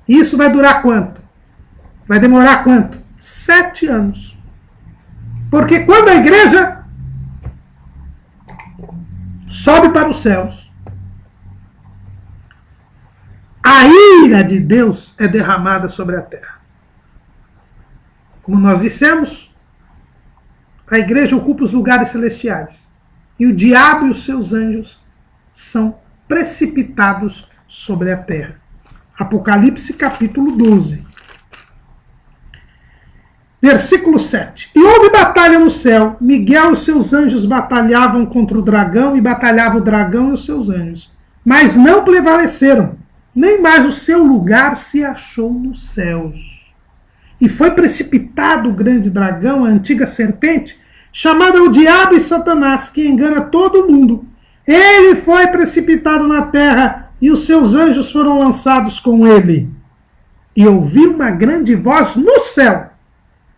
Isso vai durar quanto? Vai demorar quanto? 7 anos. Porque quando a igreja sobe para os céus, a ira de Deus é derramada sobre a terra. Como nós dissemos, a igreja ocupa os lugares celestiais. E o diabo e os seus anjos são precipitados sobre a terra. Apocalipse capítulo 12. Versículo 7. E houve batalha no céu. Miguel e os seus anjos batalhavam contra o dragão, e batalhava o dragão e os seus anjos. Mas não prevaleceram, nem mais o seu lugar se achou nos céus. E foi precipitado o grande dragão, a antiga serpente, chamada o diabo e Satanás, que engana todo mundo. Ele foi precipitado na terra, e os seus anjos foram lançados com ele. E ouvi uma grande voz no céu,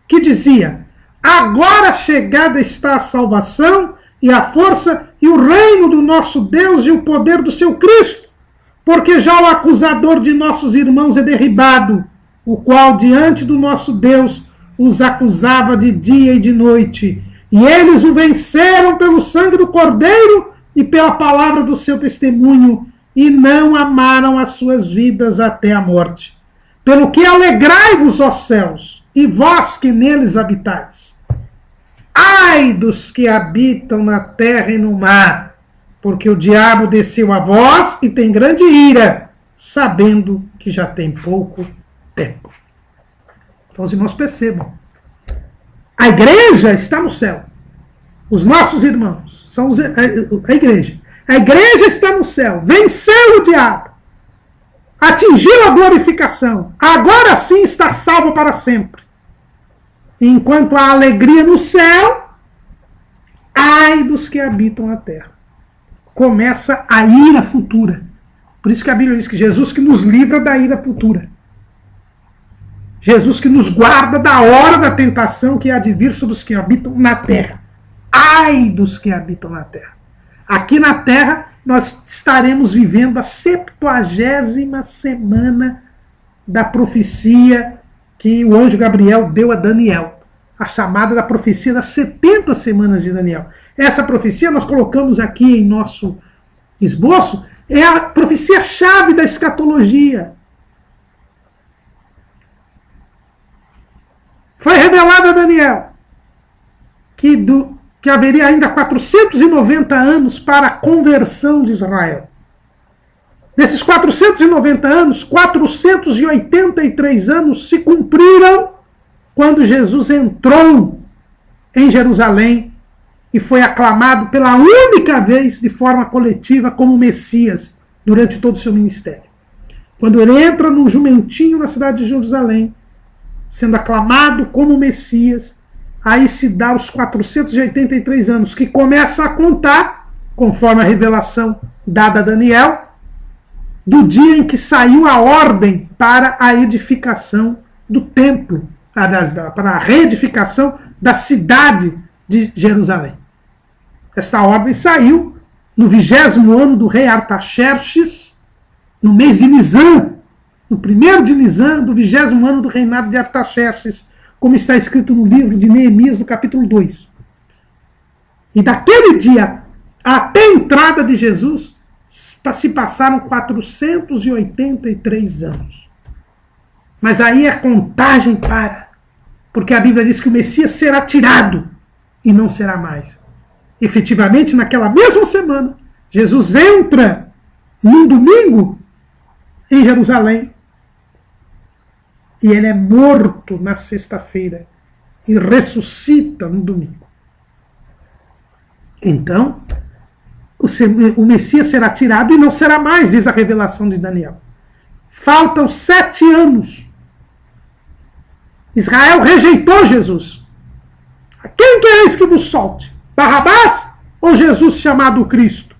que dizia, Agora chegada está a salvação e a força e o reino do nosso Deus e o poder do seu Cristo, porque já o acusador de nossos irmãos é derribado, o qual diante do nosso Deus os acusava de dia e de noite. E eles o venceram pelo sangue do Cordeiro e pela palavra do seu testemunho, e não amaram as suas vidas até a morte. Pelo que alegrai-vos, ó céus, e vós que neles habitais. Ai dos que habitam na terra e no mar, porque o diabo desceu a vós e tem grande ira, sabendo que já tem pouco tempo. Então os irmãos percebam. A igreja está no céu. Os nossos irmãos são a igreja. A igreja está no céu. Venceu o diabo. Atingiu a glorificação. Agora sim está salvo para sempre. Enquanto há alegria no céu, ai dos que habitam na terra. Começa a ira futura. Por isso que a Bíblia diz que Jesus que nos livra da ira futura. Jesus que nos guarda da hora da tentação que há de vir sobre os que habitam na terra. Ai dos que habitam na terra. Aqui na terra nós estaremos vivendo a 70ª semana da profecia que o anjo Gabriel deu a Daniel. A chamada da profecia das 70 semanas de Daniel. Essa profecia nós colocamos aqui em nosso esboço. É a profecia-chave da escatologia. Foi revelado a Daniel que haveria ainda 490 anos para a conversão de Israel. Nesses 490 anos, 483 anos se cumpriram quando Jesus entrou em Jerusalém e foi aclamado pela única vez de forma coletiva como Messias durante todo o seu ministério. Quando ele entra num jumentinho na cidade de Jerusalém, sendo aclamado como Messias, aí se dá os 483 anos, que começa a contar, conforme a revelação dada a Daniel, do dia em que saiu a ordem para a edificação do templo, para a reedificação da cidade de Jerusalém. Esta ordem saiu no 20º ano do rei Artaxerxes, no mês de Nisan, no 1º de Nisan, do 20º ano do reinado de Artaxerxes, como está escrito no livro de Neemias, no capítulo 2. E daquele dia até a entrada de Jesus, se passaram 483 anos. Mas aí a contagem para, porque a Bíblia diz que o Messias será tirado e não será mais. Efetivamente, naquela mesma semana, Jesus entra num domingo em Jerusalém, e ele é morto na sexta-feira e ressuscita no domingo. Então, o Messias será tirado e não será mais, diz a revelação de Daniel. Faltam 7 anos. Israel rejeitou Jesus. Quem quereis que vos solte? Barrabás ou Jesus chamado Cristo?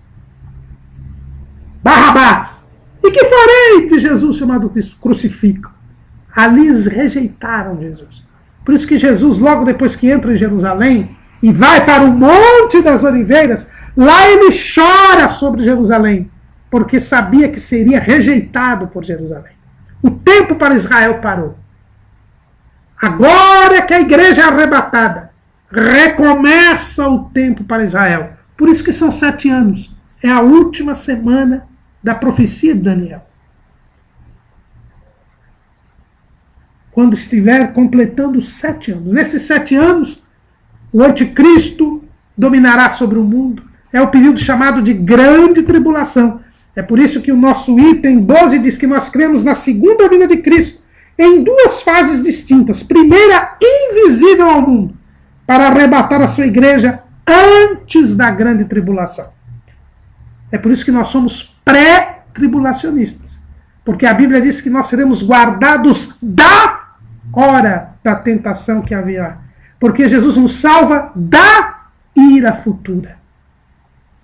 Barrabás. E que farei de Jesus chamado Cristo? Crucificam. Ali eles rejeitaram Jesus. Por isso que Jesus, logo depois que entra em Jerusalém e vai para o Monte das Oliveiras, lá ele chora sobre Jerusalém, porque sabia que seria rejeitado por Jerusalém. O tempo para Israel parou. Agora que a igreja é arrebatada, recomeça o tempo para Israel. Por isso que são 7 anos. É a última semana da profecia de Daniel. Quando estiver completando 7 anos. Nesses 7 anos, o anticristo dominará sobre o mundo. É o período chamado de grande tribulação. É por isso que o nosso item 12 diz que nós cremos na segunda vinda de Cristo em 2 fases distintas. Primeira, invisível ao mundo, para arrebatar a sua igreja antes da grande tribulação. É por isso que nós somos pré-tribulacionistas. Porque a Bíblia diz que nós seremos guardados da hora da tentação que haverá. Porque Jesus nos salva da ira futura.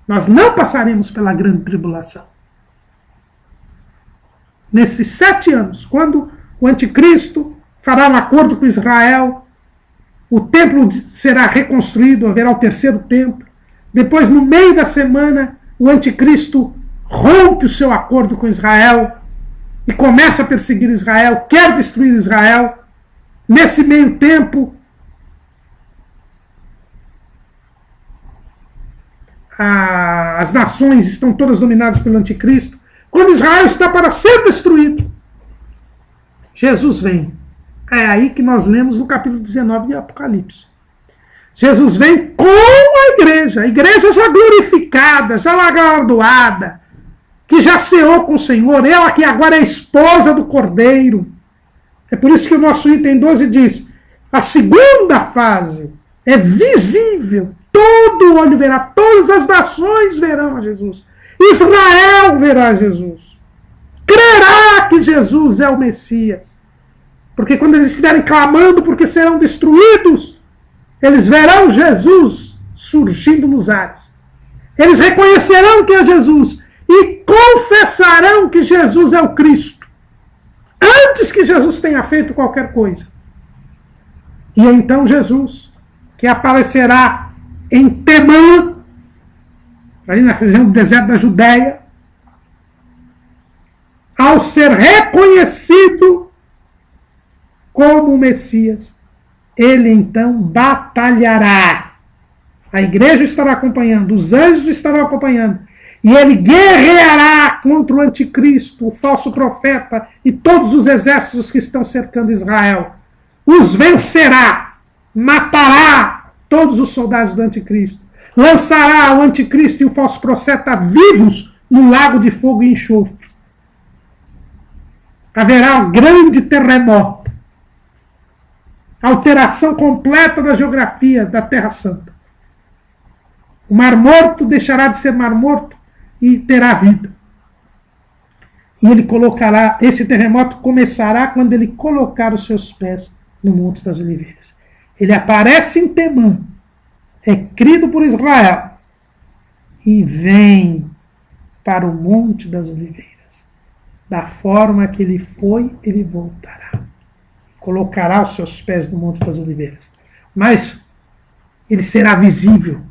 Nós não passaremos pela grande tribulação. Nesses 7 anos, quando o anticristo fará um acordo com Israel, o templo será reconstruído, haverá o terceiro templo. Depois, no meio da semana, o anticristo rompe o seu acordo com Israel e começa a perseguir Israel, quer destruir Israel. Nesse meio tempo, as nações estão todas dominadas pelo anticristo. Quando Israel está para ser destruído, Jesus vem. É aí que nós lemos no capítulo 19 de Apocalipse. Jesus vem com a igreja já glorificada, já galardoada, que já ceou com o Senhor, ela que agora é esposa do Cordeiro. É por isso que o nosso item 12 diz, a segunda fase é visível, todo olho verá, todas as nações verão a Jesus. Israel verá Jesus. Crerá que Jesus é o Messias. Porque quando eles estiverem clamando porque serão destruídos, eles verão Jesus surgindo nos ares. Eles reconhecerão que é Jesus e confessarão que Jesus é o Cristo, antes que Jesus tenha feito qualquer coisa. E então Jesus, que aparecerá em Temã, ali na região do deserto da Judéia, ao ser reconhecido como o Messias, ele então batalhará. A igreja estará acompanhando, os anjos estarão acompanhando, e ele guerreará contra o anticristo, o falso profeta e todos os exércitos que estão cercando Israel. Os vencerá, matará todos os soldados do anticristo, lançará o anticristo e o falso profeta vivos no lago de fogo e enxofre. Haverá um grande terremoto, alteração completa da geografia da Terra Santa. O Mar Morto deixará de ser Mar Morto e terá vida. E ele colocará, esse terremoto começará quando ele colocar os seus pés no Monte das Oliveiras. Ele aparece em Temã, é crido por Israel e vem para o Monte das Oliveiras. Da forma que ele foi, ele voltará. Colocará os seus pés no Monte das Oliveiras. Mas ele será visível,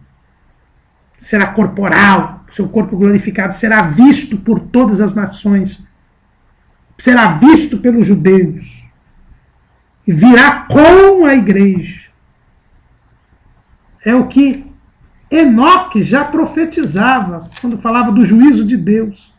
será corporal, seu corpo glorificado será visto por todas as nações, será visto pelos judeus, e virá com a igreja. É o que Enoque já profetizava, quando falava do juízo de Deus.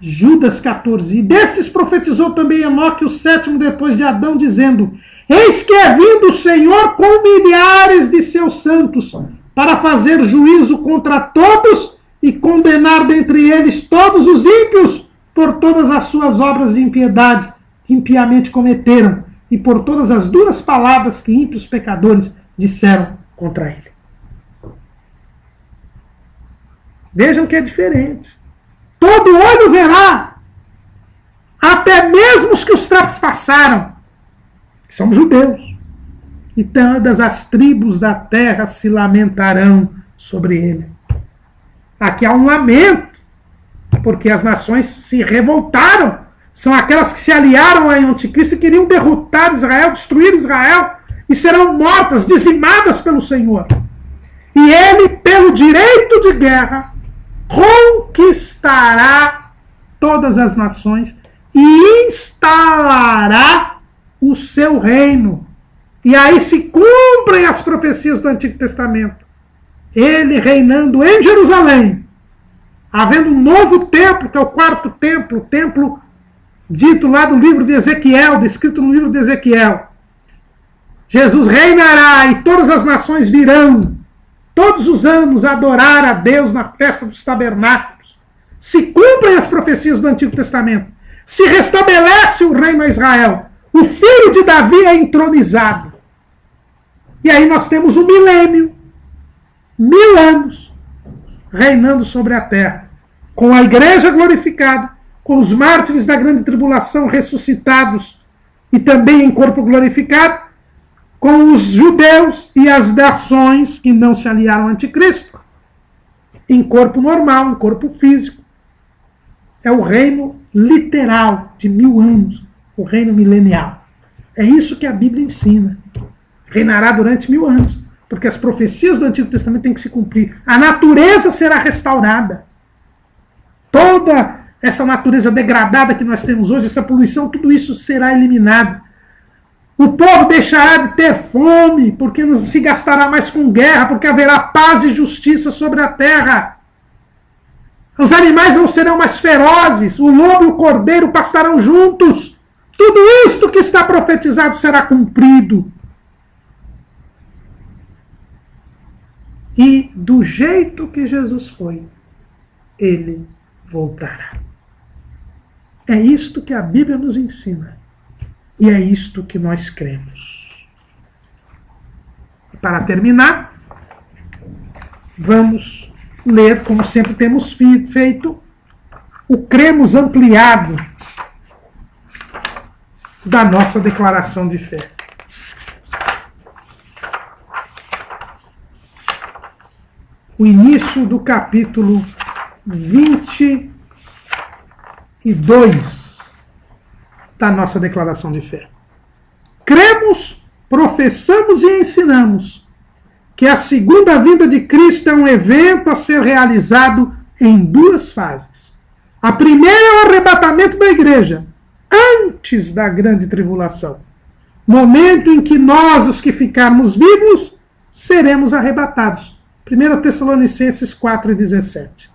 Judas 14. E destes profetizou também Enoque, o sétimo depois de Adão, dizendo: eis que é vindo o Senhor com milhares de seus santos, para fazer juízo contra todos e condenar dentre eles todos os ímpios por todas as suas obras de impiedade que impiamente cometeram e por todas as duras palavras que ímpios pecadores disseram contra ele. Vejam que é diferente. Todo olho verá, até mesmo os que os traspassaram, que são judeus. E todas as tribos da terra se lamentarão sobre ele. Aqui há um lamento, porque as nações se revoltaram. São aquelas que se aliaram ao anticristo e queriam derrotar Israel, destruir Israel, e serão mortas, dizimadas pelo Senhor. E ele, pelo direito de guerra, conquistará todas as nações e instalará o seu reino. E aí se cumprem as profecias do Antigo Testamento. Ele reinando em Jerusalém, havendo um novo templo, que é o quarto templo, o templo dito lá do livro de Ezequiel, descrito no livro de Ezequiel. Jesus reinará e todas as nações virão, todos os anos, adorar a Deus na festa dos tabernáculos. Se cumprem as profecias do Antigo Testamento. Se restabelece o reino a Israel. O filho de Davi é entronizado. E aí nós temos um milênio, 1000 anos, reinando sobre a terra, com a igreja glorificada, com os mártires da grande tribulação ressuscitados e também em corpo glorificado, com os judeus e as nações que não se aliaram ao anticristo, em corpo normal, em corpo físico. É o reino literal de 1000 anos, o reino milenial. É isso que a Bíblia ensina. reinará durante 1000 anos, porque as profecias do Antigo Testamento têm que se cumprir. A natureza será restaurada. Toda essa natureza degradada que nós temos hoje, essa poluição, tudo isso será eliminado. O povo deixará de ter fome, porque não se gastará mais com guerra, porque haverá paz e justiça sobre a terra. Os animais não serão mais ferozes, o lobo e o cordeiro pastarão juntos. Tudo isto que está profetizado será cumprido. E do jeito que Jesus foi, ele voltará. É isto que a Bíblia nos ensina. E é isto que nós cremos. E para terminar, vamos ler, como sempre temos feito, o cremos ampliado da nossa declaração de fé. O início do capítulo 22 da nossa declaração de fé. Cremos, professamos e ensinamos que a segunda vinda de Cristo é um evento a ser realizado em 2 fases. A primeira é o arrebatamento da igreja, antes da grande tribulação. Momento em que nós, os que ficarmos vivos, seremos arrebatados. 1 Tessalonicenses 4,17.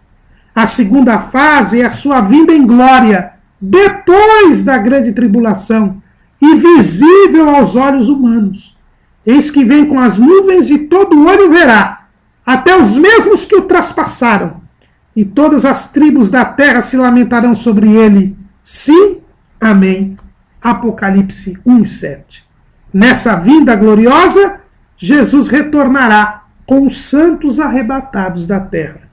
A segunda fase é a sua vinda em glória, depois da grande tribulação, invisível aos olhos humanos. Eis que vem com as nuvens e todo olho verá, até os mesmos que o traspassaram. E todas as tribos da terra se lamentarão sobre ele. Sim, amém. Apocalipse 1:7. Nessa vinda gloriosa, Jesus retornará com os santos arrebatados da terra,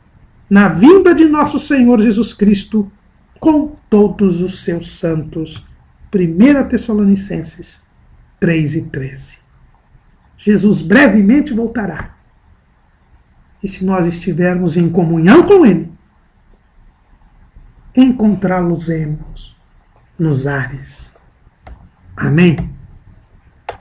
na vinda de nosso Senhor Jesus Cristo, com todos os seus santos. 1 Tessalonicenses 3:13. Jesus brevemente voltará. E se nós estivermos em comunhão com Ele, encontrá-los-emos nos ares. Amém?